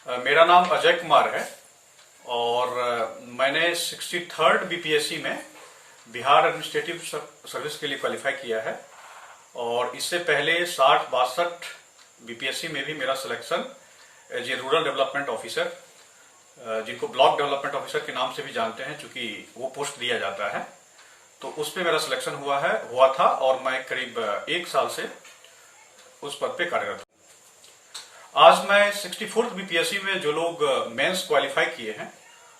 मेरा नाम अजय कुमार है और मैंने 63rd बीपीएससी में बिहार एडमिनिस्ट्रेटिव सर्विस के लिए क्वालिफाई किया है। और इससे पहले 60-62 बीपीएससी में भी मेरा selection as a rural development officer, जिनको ब्लॉक डेवलपमेंट ऑफिसर के नाम से भी जानते हैं चूंकि वो पोस्ट दिया जाता है, तो उस पर मेरा सिलेक्शन हुआ था और मैं करीब 1 साल से उस पद पे कार्यरत हूँ। आज मैं 64th बीपीएससी में जो लोग मेंस क्वालिफाई किए हैं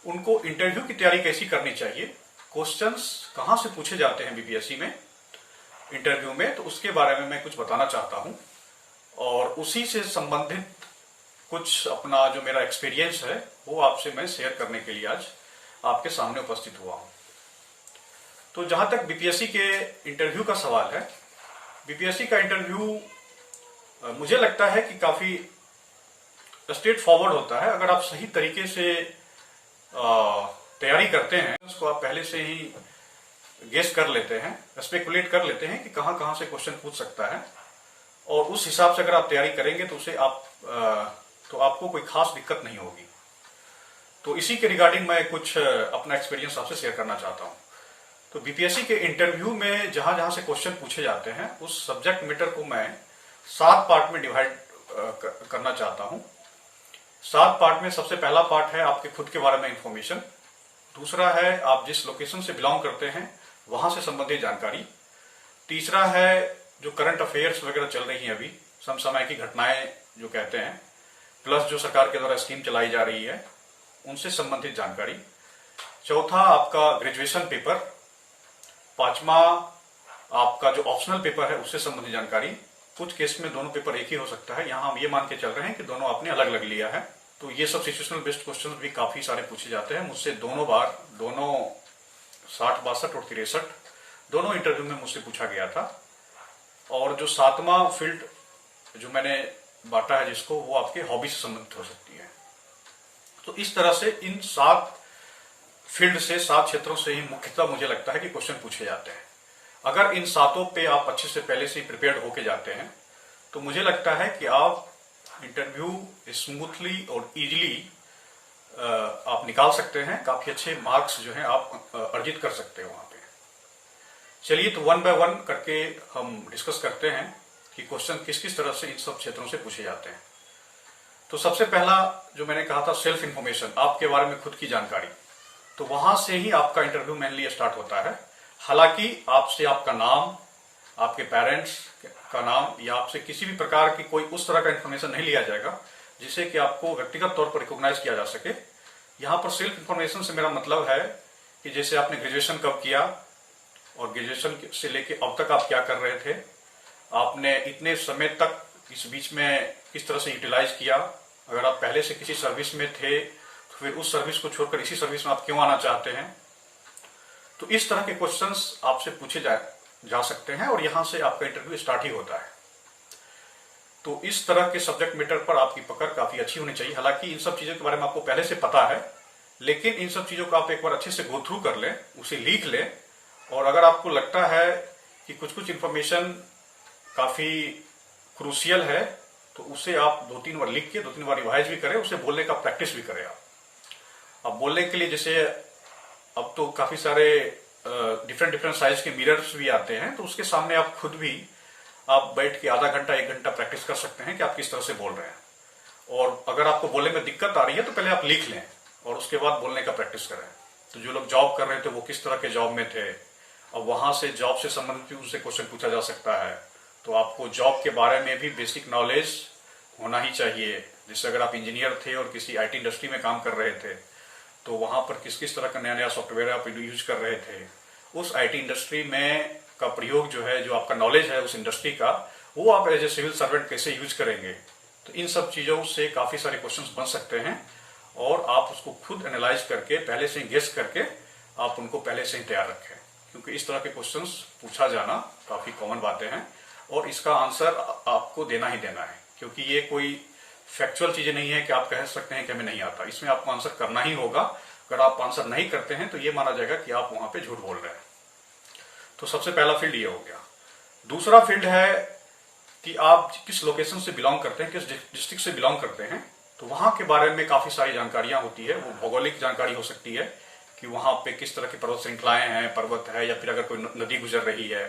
उनको इंटरव्यू की तैयारी कैसी करनी चाहिए, क्वेश्चंस कहां से पूछे जाते हैं बीपीएससी में इंटरव्यू में, तो उसके बारे में मैं कुछ बताना चाहता हूं। और उसी से संबंधित कुछ अपना जो मेरा एक्सपीरियंस है वो आपसे मैं शेयर करने के लिए आज आपके सामने उपस्थित हुआ हूं। तो जहां तक बीपीएससी के इंटरव्यू का सवाल है, बीपीएससी का इंटरव्यू मुझे लगता है कि काफी स्ट्रेट फॉरवर्ड होता है। अगर आप सही तरीके से तैयारी करते हैं, उसको आप पहले से ही गेस कर लेते हैं, स्पेकुलेट कर लेते हैं कि कहां कहां से क्वेश्चन पूछ सकता है, और उस हिसाब से अगर आप तैयारी करेंगे तो उसे तो आपको कोई खास दिक्कत नहीं होगी। तो इसी के रिगार्डिंग मैं कुछ अपना एक्सपीरियंस आपसे शेयर करना चाहता हूं। तो बीपीएससी के इंटरव्यू में जहां जहां से क्वेश्चन पूछे जाते हैं उस सब्जेक्ट मैटर को मैं 7 पार्ट में डिवाइड करना चाहता हूं। 7 पार्ट में सबसे पहला पार्ट है आपके खुद के बारे में इंफॉर्मेशन, दूसरा है आप जिस लोकेशन से बिलोंग करते हैं वहां से संबंधित जानकारी, तीसरा है जो करंट अफेयर्स वगैरह चल रही हैं अभी, समसामयिक की घटनाएं जो कहते हैं, प्लस जो सरकार के द्वारा स्कीम चलाई जा रही है उनसे संबंधित जानकारी, चौथा आपका ग्रेजुएशन पेपर, पांचवा आपका जो ऑप्शनल पेपर है उससे संबंधित जानकारी। कुछ केस में दोनों पेपर एक ही हो सकता है, यहां हम ये मान के चल रहे हैं कि दोनों आपने अलग अलग लिया है। तो ये सब सिचुएशनल बेस्ड क्वेश्चंस भी काफी सारे पूछे जाते हैं मुझसे। दोनों 60, 62 और 63 दोनों इंटरव्यू में मुझसे पूछा गया था। और जो 7वां फील्ड जो मैंने बांटा है जिसको, वो आपके हॉबी से संबंधित हो सकती है। तो इस तरह से इन 7 फील्ड से, 7 क्षेत्रों से ही मुख्यतः मुझे लगता है कि क्वेश्चन पूछे जाते हैं। अगर इन 7 पे आप अच्छे से पहले से प्रिपेयर्ड होके जाते हैं तो मुझे लगता है कि आप इंटरव्यू स्मूथली और इजीली आप निकाल सकते हैं, काफी अच्छे मार्क्स जो हैं आप अर्जित कर सकते हैं वहां पे। चलिए तो 1 बाय 1 करके हम डिस्कस करते हैं कि क्वेश्चन किस किस तरह से इन सब क्षेत्रों से पूछे जाते हैं। तो सबसे पहला जो मैंने कहा था सेल्फ इंफॉर्मेशन, आपके बारे में खुद की जानकारी, तो वहां से ही आपका इंटरव्यू मेनली स्टार्ट होता है। हालांकि आपसे आपका नाम, आपके पेरेंट्स का नाम या आपसे किसी भी प्रकार की कोई उस तरह का इंफॉर्मेशन नहीं लिया जाएगा जिससे कि आपको व्यक्तिगत तौर पर रिकॉग्नाइज किया जा सके। यहां पर सेल्फ इंफॉर्मेशन से मेरा मतलब है कि जैसे आपने ग्रेजुएशन कब किया और ग्रेजुएशन से लेके अब तक आप क्या कर रहे थे, आपने इतने समय तक इस बीच में किस तरह से यूटिलाइज किया, अगर आप पहले से किसी सर्विस में थे तो फिर उस सर्विस को छोड़कर इसी सर्विस में आप क्यों आना चाहते हैं। तो इस तरह के क्वेश्चंस आपसे पूछे जा सकते हैं और यहां से आपका इंटरव्यू स्टार्ट ही होता है। तो इस तरह के सब्जेक्ट मैटर पर आपकी पकड़ काफी अच्छी होनी चाहिए। हालांकि इन सब चीजों के बारे में आपको पहले से पता है, लेकिन इन सब चीजों को आप एक बार अच्छे से गो थ्रू कर लें, उसे लिख लें, और अगर आपको लगता है कि कुछ कुछ इंफॉर्मेशन काफी क्रूशियल है तो उसे आप 2-3 बार लिख के 2-3 बार रिवाइज भी करें, उसे बोलने का प्रैक्टिस भी करें। आप बोलने के लिए जैसे अब तो काफी सारे डिफरेंट साइज के मिरर्स भी आते हैं, तो उसके सामने आप खुद भी आप बैठ के आधा घंटा 1 घंटा प्रैक्टिस कर सकते हैं कि आप किस तरह से बोल रहे हैं। और अगर आपको बोलने में दिक्कत आ रही है तो पहले आप लिख लें और उसके बाद बोलने का प्रैक्टिस करें। तो जो लोग जॉब कर रहे थे वो किस तरह के जॉब में थे, और वहां से जॉब से संबंधित उनसे क्वेश्चन पूछा जा सकता है, तो आपको जॉब के बारे में भी बेसिक नॉलेज होना ही चाहिए। जैसे अगर आप इंजीनियर थे और किसी आईटी इंडस्ट्री में काम कर रहे थे तो वहां पर किस किस तरह का नया नया सॉफ्टवेयर आप यूज कर रहे थे, उस आईटी इंडस्ट्री में का प्रयोग जो है, जो आपका नॉलेज है उस इंडस्ट्री का, वो आप एज ए सिविल सर्वेंट कैसे यूज करेंगे। तो इन सब चीजों से काफी सारे क्वेश्चंस बन सकते हैं और आप उसको खुद एनालाइज करके, पहले से गेस करके आप उनको पहले से ही तैयार रखें, क्योंकि इस तरह के क्वेश्चंस पूछा जाना काफी कॉमन बातें हैं और इसका आंसर आपको देना ही देना है, क्योंकि ये कोई फैक्चुअल चीजें नहीं है कि आप कह सकते हैं कि हमें नहीं आता। इसमें आपको आंसर करना ही होगा। अगर आप आंसर नहीं करते हैं तो ये माना जाएगा कि आप वहां पे झूठ बोल रहे हैं। तो सबसे पहला फील्ड ये हो गया। दूसरा फील्ड है कि आप किस लोकेशन से बिलोंग करते हैं, किस डिस्ट्रिक्ट से बिलोंग करते हैं, तो वहां के बारे में काफी सारी जानकारियां होती है। वो भौगोलिक जानकारी हो सकती है कि वहां पे किस तरह की पर्वत श्रृंखलाएं हैं, पर्वत है, या फिर अगर कोई नदी गुजर रही है,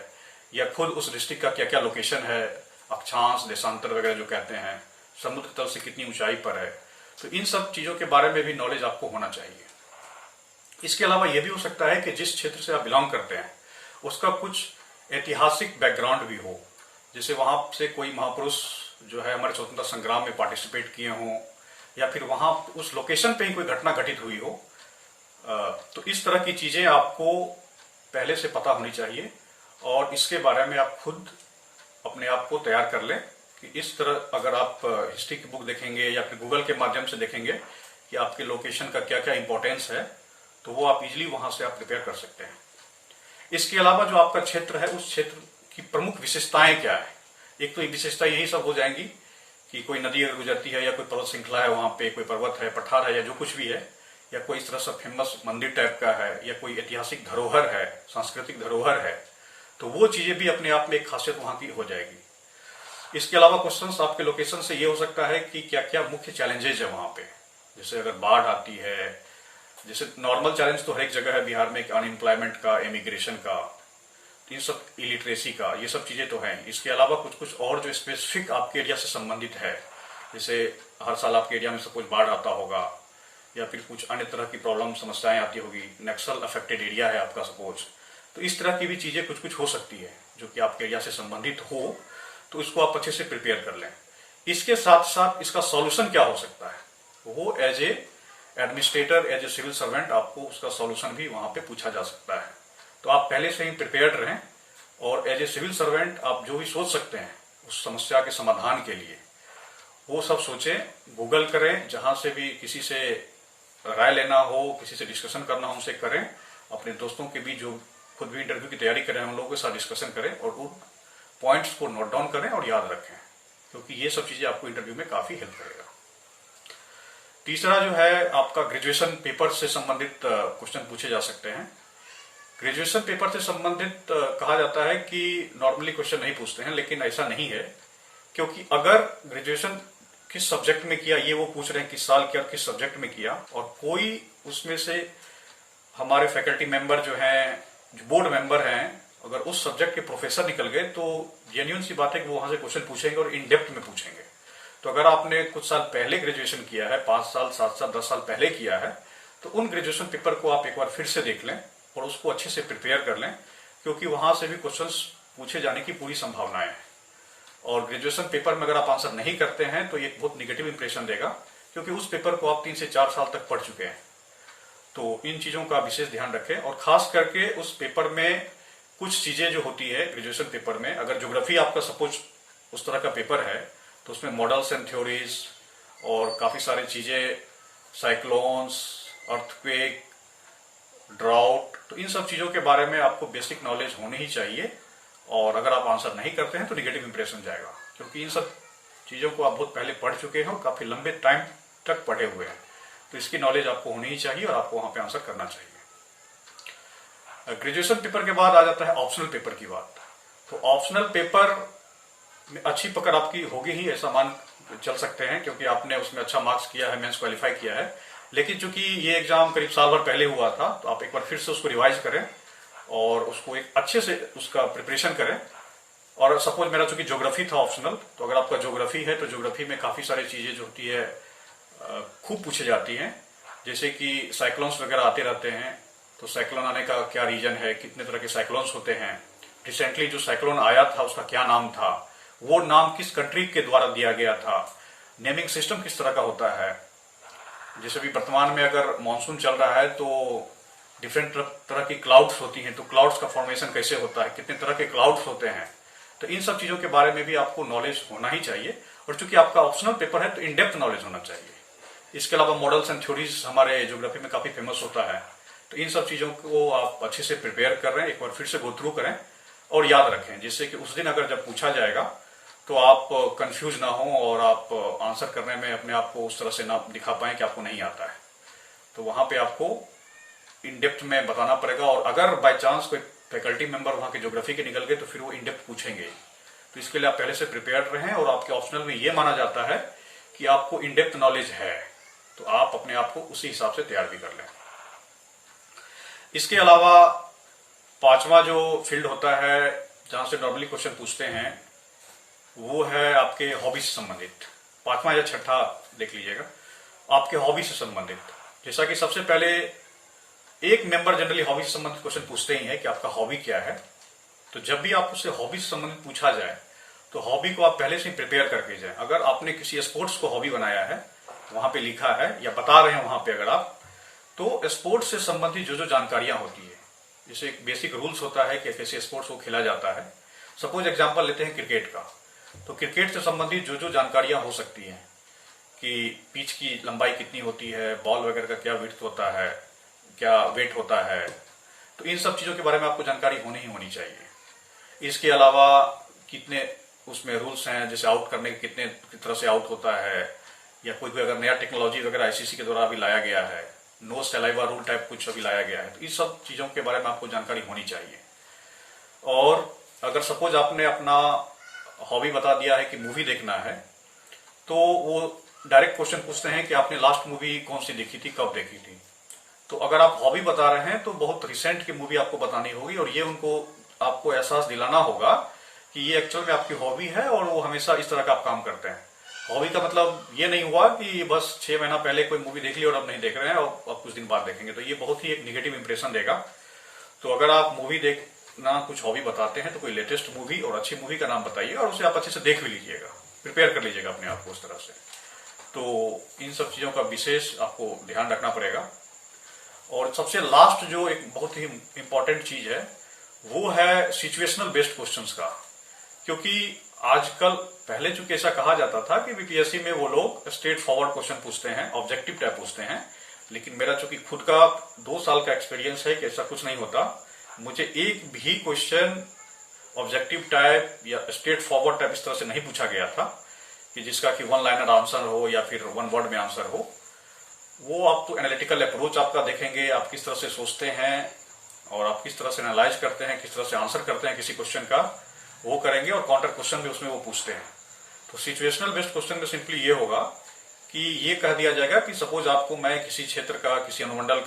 या खुद उस डिस्ट्रिक्ट का क्या क्या लोकेशन है, अक्षांश, देशांतर वगैरह जो कहते हैं, समुद्र तल से कितनी ऊंचाई पर है। तो इन सब चीजों के बारे में भी नॉलेज आपको होना चाहिए। इसके अलावा यह भी हो सकता है कि जिस क्षेत्र से आप बिलोंग करते हैं उसका कुछ ऐतिहासिक बैकग्राउंड भी हो, जैसे वहां से कोई महापुरुष जो है हमारे स्वतंत्रता संग्राम में पार्टिसिपेट किए हों, या फिर वहां उस लोकेशन पे ही कोई घटना घटित हुई हो। तो इस तरह की चीजें आपको पहले से पता होनी चाहिए, और इसके बारे में आप खुद अपने आप को तैयार कर लें कि इस तरह अगर आप हिस्ट्री की बुक देखेंगे या फिर गूगल के माध्यम से देखेंगे कि आपके लोकेशन का क्या क्या इंपॉर्टेंस है, तो वो आप इजीली वहां से आप प्रिपेयर कर सकते हैं। इसके अलावा जो आपका क्षेत्र है उस क्षेत्र की प्रमुख विशेषताएं क्या है। एक तो विशेषता यही सब हो जाएंगी कि कोई नदी अगर गुजरती है, या कोई पर्वत श्रृंखला है, वहां पे कोई पर्वत है, पठार है, या जो कुछ भी है, या कोई इस तरह से फेमस मंदिर टाइप का है, या कोई ऐतिहासिक धरोहर है, सांस्कृतिक धरोहर है, तो वो चीजें भी अपने आप में एक खासियत वहां की हो जाएगी। इसके अलावा क्वेश्चंस आपके लोकेशन से ये हो सकता है कि क्या क्या मुख्य चैलेंजेज है वहां पे, जैसे अगर बाढ़ आती है, जैसे नॉर्मल चैलेंज तो हर एक जगह है बिहार में, अनएम्प्लॉयमेंट का, इमिग्रेशन का, इन सब, इलिटरेसी का, ये सब चीजें तो हैं। इसके अलावा कुछ कुछ और जो स्पेसिफिक आपके एरिया से संबंधित है, जैसे हर साल आपके एरिया में सपोज बाढ़ आता होगा, या फिर कुछ अन्य तरह की प्रॉब्लम समस्याएं आती होगी, नक्सल अफेक्टेड एरिया है आपका सपोज, तो इस तरह की भी चीजें कुछ कुछ हो सकती है जो कि आपके एरिया से संबंधित हो, तो इसको आप अच्छे से प्रिपेयर कर लें। इसके साथ साथ इसका सॉल्यूशन क्या हो सकता है, वो as a administrator, as a civil servant आपको उसका सॉल्यूशन भी वहां पे पूछा जा सकता है। तो आप पहले से ही प्रिपेयर्ड रहें, और एज ए सिविल सर्वेंट आप जो भी सोच सकते हैं उस समस्या के समाधान के लिए, वो सब सोचें, गूगल करें, जहां से भी किसी से राय लेना हो, किसी से डिस्कशन करना हो उनसे करें, अपने दोस्तों के बीच जो खुद भी इंटरव्यू की तैयारी करें उन लोगों के साथ डिस्कशन करें, और उन पॉइंट्स को नोट डाउन करें और याद रखें, क्योंकि ये सब चीजें आपको इंटरव्यू में काफी हेल्प करेगा। तीसरा जो है आपका ग्रेजुएशन पेपर से संबंधित क्वेश्चन पूछे जा सकते हैं। ग्रेजुएशन पेपर से संबंधित कहा जाता है कि नॉर्मली क्वेश्चन नहीं पूछते हैं, लेकिन ऐसा नहीं है, क्योंकि अगर ग्रेजुएशन किस सब्जेक्ट में किया ये वो पूछ रहे हैं, किस साल किया, किस सब्जेक्ट में किया, और कोई उसमें से हमारे फैकल्टी मेंबर जो हैं, जो बोर्ड मेंबर हैं, अगर उस सब्जेक्ट के प्रोफेसर निकल गए तो जेन्युइन सी बात है कि वो वहां से क्वेश्चन पूछेंगे और इन डेप्थ में पूछेंगे। तो अगर आपने कुछ साल पहले ग्रेजुएशन किया है, 5 साल, 7 साल, 10 साल पहले किया है, तो उन ग्रेजुएशन पेपर को आप एक बार फिर से देख लें और उसको अच्छे से प्रिपेयर कर लें, क्योंकि वहां से भी क्वेश्चंस पूछे जाने की पूरी संभावनाएं है। और ग्रेजुएशन पेपर में अगर आप आंसर नहीं करते हैं तो ये बहुत निगेटिव इंप्रेशन देगा, क्योंकि उस पेपर को आप 3 से 4 साल तक पढ़ चुके हैं। तो इन चीजों का विशेष ध्यान रखें, और खास करके उस पेपर में कुछ चीजें जो होती है ग्रेजुएशन पेपर में, अगर ज्योग्राफी आपका सपोज उस तरह का पेपर है, तो उसमें मॉडल्स एंड थ्योरीज और काफी सारी चीजें, साइक्लोन्स, अर्थक्वेक, ड्राउट, तो इन सब चीजों के बारे में आपको बेसिक नॉलेज होनी ही चाहिए। और अगर आप आंसर नहीं करते हैं तो निगेटिव इंप्रेशन जाएगा, क्योंकि इन सब चीजों को आप बहुत पहले पढ़ चुके हैं और काफी लंबे टाइम तक पढ़े हुए हैं, तो इसकी नॉलेज आपको होनी ही चाहिए और आपको वहां पे आंसर करना चाहिए। ग्रेजुएशन पेपर के बाद आ जाता है ऑप्शनल पेपर की बात। तो ऑप्शनल पेपर में अच्छी पकड़ आपकी होगी ही, ऐसा मान चल सकते हैं, क्योंकि आपने उसमें अच्छा मार्क्स किया है, मेंस क्वालिफाई किया है। लेकिन चूंकि ये एग्जाम करीब साल भर पहले हुआ था, तो आप एक बार फिर से उसको रिवाइज करें और उसको एक अच्छे से उसका प्रिपरेशन करें। और सपोज मेरा चूंकि ज्योग्राफी था ऑप्शनल, तो अगर आपका ज्योग्राफी है तो ज्योग्राफी में काफी सारी चीजें जो होती है खूब पूछे जाती हैं, जैसे कि साइक्लोन्स वगैरह आते रहते हैं, तो साइक्लोन आने का क्या रीजन है, कितने तरह के साइक्लोन्स होते हैं, रिसेंटली जो साइक्लोन आया था उसका क्या नाम था, वो नाम किस कंट्री के द्वारा दिया गया था, नेमिंग सिस्टम किस तरह का होता है। जैसे भी वर्तमान में अगर मानसून चल रहा है तो डिफरेंट तरह की क्लाउड्स होती हैं, तो क्लाउड्स का फॉर्मेशन कैसे होता है, कितने तरह के क्लाउड्स होते हैं, तो इन सब चीजों के बारे में भी आपको नॉलेज होना ही चाहिए। और चूंकि आपका ऑप्शनल पेपर है तो इन डेप्थ नॉलेज होना चाहिए। इसके अलावा मॉडल्स एंड थ्योरीज हमारे ज्योग्राफी में काफी फेमस होता है, तो इन सब चीजों को आप अच्छे से प्रिपेयर कर रहे हैं, एक बार फिर से गो थ्रू करें और याद रखें, जिससे कि उस दिन अगर जब पूछा जाएगा तो आप कंफ्यूज ना हो और आप आंसर करने में अपने आप को उस तरह से ना दिखा पाए कि आपको नहीं आता है। तो वहां पे आपको इन डेप्थ में बताना पड़ेगा, और अगर बाय चांस कोई फैकल्टी मेंबर वहां के ज्योग्राफी के निकल गए तो फिर वो इन डेप्थ पूछेंगे। तो इसके लिए आप पहले से प्रिपेयर्ड रहें। और आपके ऑप्शनल में ये माना जाता है कि आपको इन डेप्थ नॉलेज है, तो आप अपने आप को उसी हिसाब से तैयार भी कर लें। इसके अलावा पांचवा जो फील्ड होता है जहां से नॉर्मली क्वेश्चन पूछते हैं वो है आपके हॉबी से संबंधित। पांचवा या छठा देख लीजिएगा, आपके हॉबी से संबंधित। जैसा कि सबसे पहले एक मेंबर जनरली हॉबी से संबंधित क्वेश्चन पूछते ही है कि आपका हॉबी क्या है। तो जब भी आप उससे हॉबी से संबंधित पूछा जाए तो हॉबी को आप पहले से ही प्रिपेयर करके जाए। अगर आपने किसी स्पोर्ट्स को हॉबी बनाया है, वहां पे लिखा है या बता रहे हैं वहां पे अगर आप, तो स्पोर्ट्स से संबंधित जो जो जानकारियां होती है, जैसे एक बेसिक रूल्स होता है कि कैसे स्पोर्ट्स को खेला जाता है। सपोज एग्जांपल लेते हैं क्रिकेट का, तो क्रिकेट से संबंधित जो जो जानकारियां हो सकती हैं कि पिच की लंबाई कितनी होती है, बॉल वगैरह का क्या विड्थ होता है, क्या वेट होता है, तो इन सब चीजों के बारे में आपको जानकारी होनी ही होनी चाहिए। इसके अलावा कितने उसमें रूल्स हैं, जैसे आउट करने के कितने तरह से आउट होता है, या कोई अगर नया टेक्नोलॉजी वगैरह आईसीसी के द्वारा अभी लाया गया है, नो सलाइवा रूल टाइप कुछ अभी लाया गया है, तो इस सब चीजों के बारे में आपको जानकारी होनी चाहिए। और अगर सपोज आपने अपना हॉबी बता दिया है कि मूवी देखना है, तो वो डायरेक्ट क्वेश्चन पूछते हैं कि आपने लास्ट मूवी कौन सी देखी थी, कब देखी थी। तो अगर आप हॉबी बता रहे हैं तो बहुत रिसेंट की मूवी आपको बतानी होगी, और ये उनको आपको एहसास दिलाना होगा कि ये एक्चुअल में आपकी हॉबी है और वो हमेशा इस तरह का आप काम करते हैं। हॉबी का मतलब ये नहीं हुआ कि बस 6 महीना पहले कोई मूवी देख ली और अब नहीं देख रहे हैं और अब कुछ दिन बाद देखेंगे, तो ये बहुत ही एक निगेटिव इंप्रेशन देगा। तो अगर आप मूवी देखना कुछ हॉबी बताते हैं तो कोई लेटेस्ट मूवी और अच्छी मूवी का नाम बताइए और उसे आप अच्छे से देख भी लीजिएगा, प्रिपेयर कर लीजिएगा अपने आप को उस तरह से। तो इन सब चीजों का विशेष आपको ध्यान रखना पड़ेगा। और सबसे लास्ट जो एक बहुत ही इंपॉर्टेंट चीज है वो है सिचुएशनल बेस्ड क्वेश्चंस का। क्योंकि आजकल, पहले चूंकि ऐसा कहा जाता था कि बीपीएससी में वो लोग स्ट्रेट फॉरवर्ड क्वेश्चन पूछते हैं, ऑब्जेक्टिव टाइप पूछते हैं, लेकिन मेरा चूंकि खुद का 2 साल का एक्सपीरियंस है कि ऐसा कुछ नहीं होता। मुझे एक भी क्वेश्चन ऑब्जेक्टिव टाइप या स्ट्रेट फॉरवर्ड टाइप इस तरह से नहीं पूछा गया था कि जिसका कि 1 लाइनर आंसर हो या फिर 1 वर्ड में आंसर हो। वो आप तो एनालिटिकल अप्रोच आपका देखेंगे, आप किस तरह से सोचते हैं और आप किस तरह से एनालाइज करते हैं, किस तरह से आंसर करते हैं किसी क्वेश्चन का, वो करेंगे। और काउंटर क्वेश्चन भी उसमें वो पूछते हैं। तो सिचुएशनल बेस्ड क्वेश्चन में सिंपली ये होगा कि ये कह दिया जाएगा कि सपोज आपको मैं किसी क्षेत्र का, किसी अनुमंडल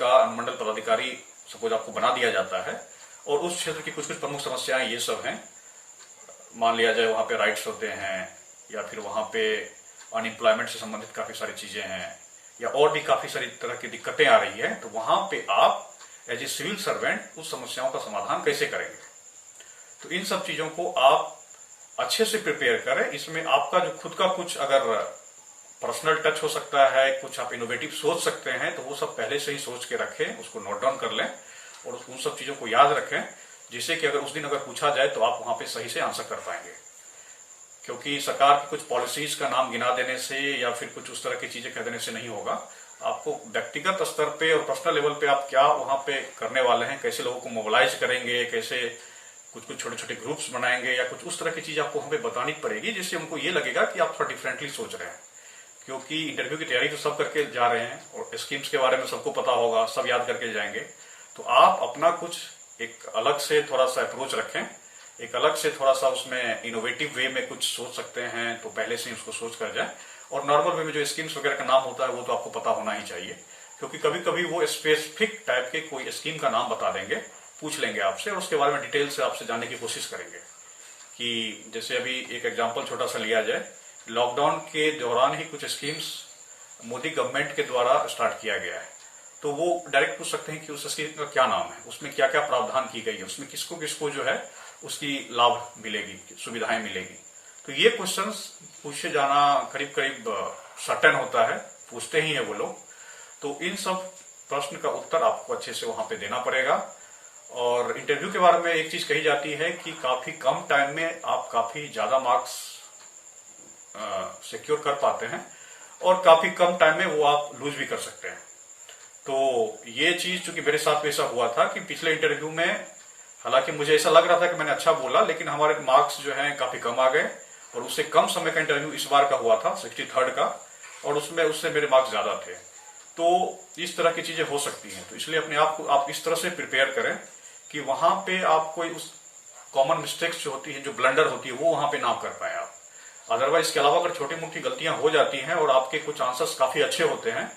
पदाधिकारी सपोज आपको बना दिया जाता है और उस क्षेत्र की कुछ कुछ प्रमुख समस्याएं ये सब हैं। मान लिया जाए वहां पे राइट्स होते हैं या फिर वहां पे अनएम्प्लॉयमेंट से संबंधित काफी सारी चीजें हैं या और भी काफी सारी तरह की दिक्कतें आ रही है, तो वहां पे आप एज ए सिविल सर्वेंट उस समस्याओं का समाधान कैसे करेंगे। तो इन सब चीजों को आप अच्छे से प्रिपेयर करें। इसमें आपका जो खुद का कुछ अगर पर्सनल टच हो सकता है, कुछ आप इनोवेटिव सोच सकते हैं, तो वो सब पहले से ही सोच के रखें, उसको नोट डाउन कर लें और उन सब चीजों को याद रखें, जिससे कि अगर उस दिन अगर पूछा जाए तो आप वहां पे सही से आंसर कर पाएंगे। क्योंकि सरकार की कुछ पॉलिसीज का नाम गिना देने से या फिर कुछ उस तरह की चीजें कह देने से नहीं होगा। आपको व्यक्तिगत स्तर पे और पर्सनल लेवल पे आप क्या वहां पे करने वाले हैं, कैसे लोगों को मोबिलाइज करेंगे, कैसे कुछ छोटे छोटे ग्रुप्स बनाएंगे या कुछ उस तरह की चीज आपको हमें बतानी पड़ेगी, जिससे उनको ये लगेगा कि आप थोड़ा डिफरेंटली सोच रहे हैं। क्योंकि इंटरव्यू की तैयारी तो सब करके जा रहे हैं और स्कीम्स के बारे में सबको पता होगा, सब याद करके जाएंगे। तो आप अपना कुछ एक अलग से थोड़ा सा अप्रोच रखें, एक अलग से थोड़ा सा उसमें इनोवेटिव वे में कुछ सोच सकते हैं, तो पहले से ही उसको सोच कर जाए। और नॉर्मल वे में जो स्कीम्स वगैरह का नाम होता है वो तो आपको पता होना ही चाहिए, क्योंकि कभी कभी वो स्पेसिफिक टाइप के कोई स्कीम का नाम बता देंगे, पूछ लेंगे आपसे और उसके बारे में डिटेल से आपसे जानने की कोशिश करेंगे। कि जैसे अभी एक एग्जांपल छोटा सा लिया जाए, लॉकडाउन के दौरान ही कुछ स्कीम्स मोदी गवर्नमेंट के द्वारा स्टार्ट किया गया है, तो वो डायरेक्ट पूछ सकते हैं कि उस स्कीम का क्या नाम है, उसमें क्या क्या प्रावधान की गई है, उसमें किसको किसको जो है उसकी लाभ मिलेगी, सुविधाएं मिलेगी। तो ये क्वेश्चंस पूछे जाना करीब करीब सर्टेन होता है, पूछते ही है वो लोग। तो इन सब प्रश्न का उत्तर आपको अच्छे से वहां पे देना पड़ेगा। और इंटरव्यू के बारे में एक चीज कही जाती है कि काफी कम टाइम में आप काफी ज्यादा मार्क्स सिक्योर कर पाते हैं और काफी कम टाइम में वो आप लूज भी कर सकते हैं। तो ये चीज चूंकि मेरे साथ भी ऐसा हुआ था कि पिछले इंटरव्यू में हालांकि मुझे ऐसा लग रहा था कि मैंने अच्छा बोला, लेकिन हमारे मार्क्स जो हैं काफी कम आ गए और उससे कम समय का इंटरव्यू इस बार का हुआ था 63rd का, और उसमें उससे मेरे मार्क्स ज्यादा थे। तो इस तरह की चीजें हो सकती हैं। तो इसलिए अपने आप को आप इस तरह से प्रिपेयर करें कि वहां पे आप कोई उस कॉमन मिस्टेक्स जो होती है, जो ब्लंडर होती है, वो वहां पे ना कर पाए अदरवाइज इसके अलावा अगर छोटी मोटी गलतियां हो जाती हैं और आपके कुछ आंसर्स काफी अच्छे होते हैं,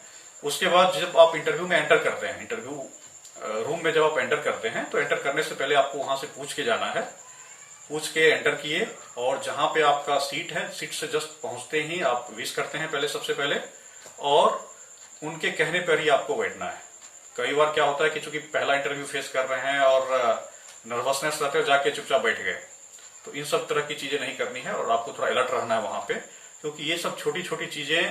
उसके बाद जब आप इंटरव्यू में एंटर करते हैं, इंटरव्यू रूम में जब आप एंटर करते हैं, तो एंटर करने से पहले आपको वहां से पूछ के जाना है। पूछ के एंटर किए और जहां पे आपका सीट है, सीट से जस्ट पहुंचते ही आप विश करते हैं पहले, सबसे पहले, और उनके कहने पर ही आपको बैठना है। कई बार क्या होता है कि चूंकि पहला इंटरव्यू फेस कर रहे हैं और नर्वसनेस रहते हैं, जाके चुपचाप बैठ गए, तो इन सब तरह की चीजें नहीं करनी है और आपको थोड़ा अलर्ट रहना है वहां पे, क्योंकि ये सब छोटी छोटी चीजें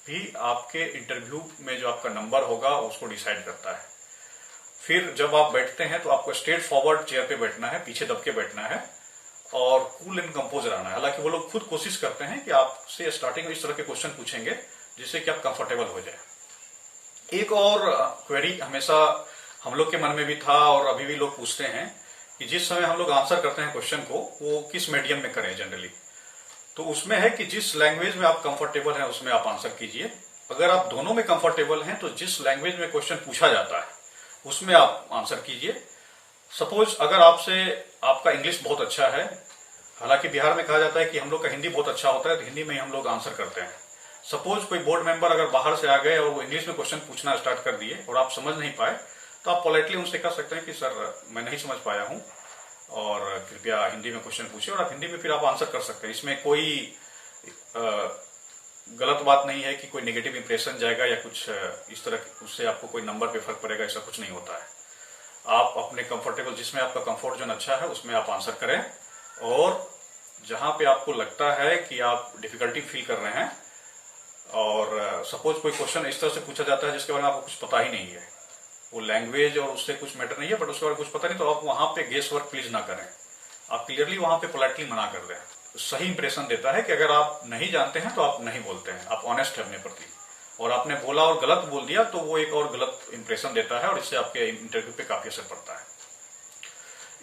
भी आपके इंटरव्यू में जो आपका नंबर होगा उसको डिसाइड करता है। फिर जब आप बैठते हैं तो आपको स्ट्रेट फॉरवर्ड चेयर पे बैठना है, पीछे दब के बैठना है और कूल एंड कंपोज रहना है। हालांकि वो लोग खुद कोशिश करते हैं कि आपसे स्टार्टिंग में इस तरह के क्वेश्चन पूछेंगे जिससे कि आप कंफर्टेबल हो जाए। एक और क्वेरी हमेशा हम लोग के मन में भी था और अभी भी लोग पूछते हैं कि जिस समय हम लोग आंसर करते हैं क्वेश्चन को, वो किस मीडियम में करें जनरली। तो उसमें है कि जिस लैंग्वेज में आप कंफर्टेबल हैं उसमें आप आंसर कीजिए। अगर आप दोनों में कंफर्टेबल हैं तो जिस लैंग्वेज में क्वेश्चन पूछा जाता है उसमें आप आंसर कीजिए। सपोज अगर आपका इंग्लिश बहुत अच्छा है, हालांकि बिहार में कहा जाता है कि हम लोग का हिंदी बहुत अच्छा होता है, तो हिंदी में ही हम लोग आंसर करते हैं। सपोज कोई बोर्ड मेंबर अगर बाहर से आ गए और वो इंग्लिश में क्वेश्चन पूछना स्टार्ट कर दिए और आप समझ नहीं पाए, तो आप पोलाइटली उनसे कह सकते हैं कि सर मैं नहीं समझ पाया हूं और कृपया हिंदी में क्वेश्चन पूछिए, और आप हिंदी में फिर आप आंसर कर सकते हैं। इसमें कोई गलत बात नहीं है कि कोई नेगेटिव इंप्रेशन जाएगा या कुछ इस तरह उससे आपको कोई नंबर पे फर्क पड़ेगा, ऐसा कुछ नहीं होता है। आप अपने कंफर्टेबल, जिसमें आपका कंफर्ट जोन अच्छा है उसमें आप आंसर करें, और जहां पे आपको लगता है कि आप डिफिकल्टी फील कर रहे हैं और सपोज कोई क्वेश्चन इस तरह से पूछा जाता है जिसके बारे में आपको कुछ पता ही नहीं है, वो लैंग्वेज और उससे कुछ मैटर नहीं है, बट उसके बारे में कुछ पता नहीं, तो आप वहां पे गेस वर्क प्लीज ना करें। आप क्लियरली वहां पे पोलाइटली मना कर दें। सही इंप्रेशन देता है कि अगर आप नहीं जानते हैं तो आप नहीं बोलते हैं, आप ऑनेस्ट है अपने प्रति, और आपने बोला और गलत बोल दिया तो वो एक और गलत इंप्रेशन देता है और इससे आपके इंटरव्यू पे काफी असर पड़ता है।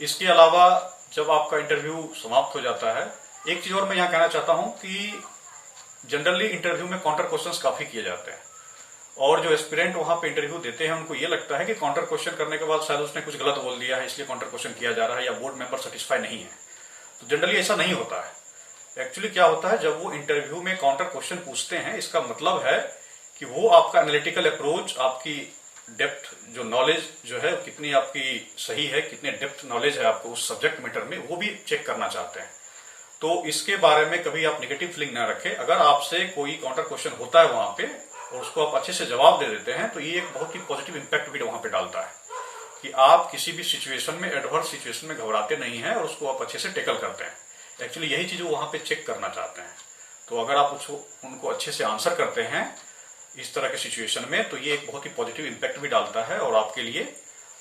इसके अलावा जब आपका इंटरव्यू समाप्त हो जाता है, एक चीज और मैं यहाँ कहना चाहता हूं कि जनरली इंटरव्यू में काउंटर क्वेश्चंस काफी किए जाते हैं, और जो एस्पिरेंट वहां पे इंटरव्यू देते हैं उनको ये लगता है कि काउंटर क्वेश्चन करने के बाद शायद उसने कुछ गलत बोल दिया है इसलिए काउंटर क्वेश्चन किया जा रहा है, या बोर्ड मेंबर सेटिस्फाई नहीं है। तो जनरली ऐसा नहीं होता है। एक्चुअली क्या होता है, जब वो इंटरव्यू में काउंटर क्वेश्चन पूछते हैं, इसका मतलब है कि वो आपका एनालिटिकल अप्रोच, आपकी डेप्थ जो नॉलेज जो है कितनी आपकी सही है, कितने डेप्थ नॉलेज है आपको उस सब्जेक्ट मैटर में, वो भी चेक करना चाहते हैं। तो इसके बारे में कभी आप नेगेटिव फीलिंग ना रखें। अगर आपसे कोई काउंटर क्वेश्चन होता है वहां पे और उसको आप अच्छे से जवाब दे देते हैं, तो ये एक बहुत ही पॉजिटिव इंपैक्ट भी वहां पे डालता है कि आप किसी भी सिचुएशन में, एडवर्स सिचुएशन में घबराते नहीं हैं और उसको आप अच्छे से टेकल करते हैं। एक्चुअली यही चीज वो वहां पे चेक करना चाहते हैं। तो अगर आप उनको अच्छे से आंसर करते हैं इस तरह के सिचुएशन में, तो ये एक बहुत ही पॉजिटिव इंपैक्ट भी डालता है और आपके लिए,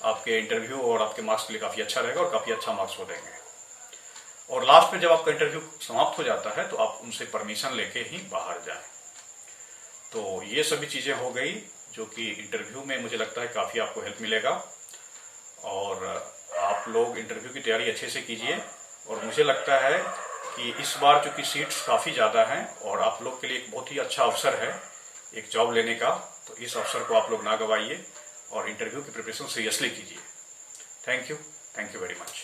आपके इंटरव्यू और आपके मार्क्स के लिए काफी अच्छा रहेगा और काफी अच्छा मार्क्स हो देंगे। और लास्ट में जब आपका इंटरव्यू समाप्त हो जाता है तो आप उनसे परमिशन लेके ही बाहर जाएं। तो ये सभी चीजें हो गई जो कि इंटरव्यू में मुझे लगता है काफी आपको हेल्प मिलेगा, और आप लोग इंटरव्यू की तैयारी अच्छे से कीजिए। और मुझे लगता है कि इस बार चूंकि सीट्स काफी ज्यादा हैं और आप लोग के लिए एक बहुत ही अच्छा अवसर है एक जॉब लेने का, तो इस अवसर को आप लोग ना गवाइए और इंटरव्यू की प्रिपरेशन सीरियसली कीजिए। Thank you very much.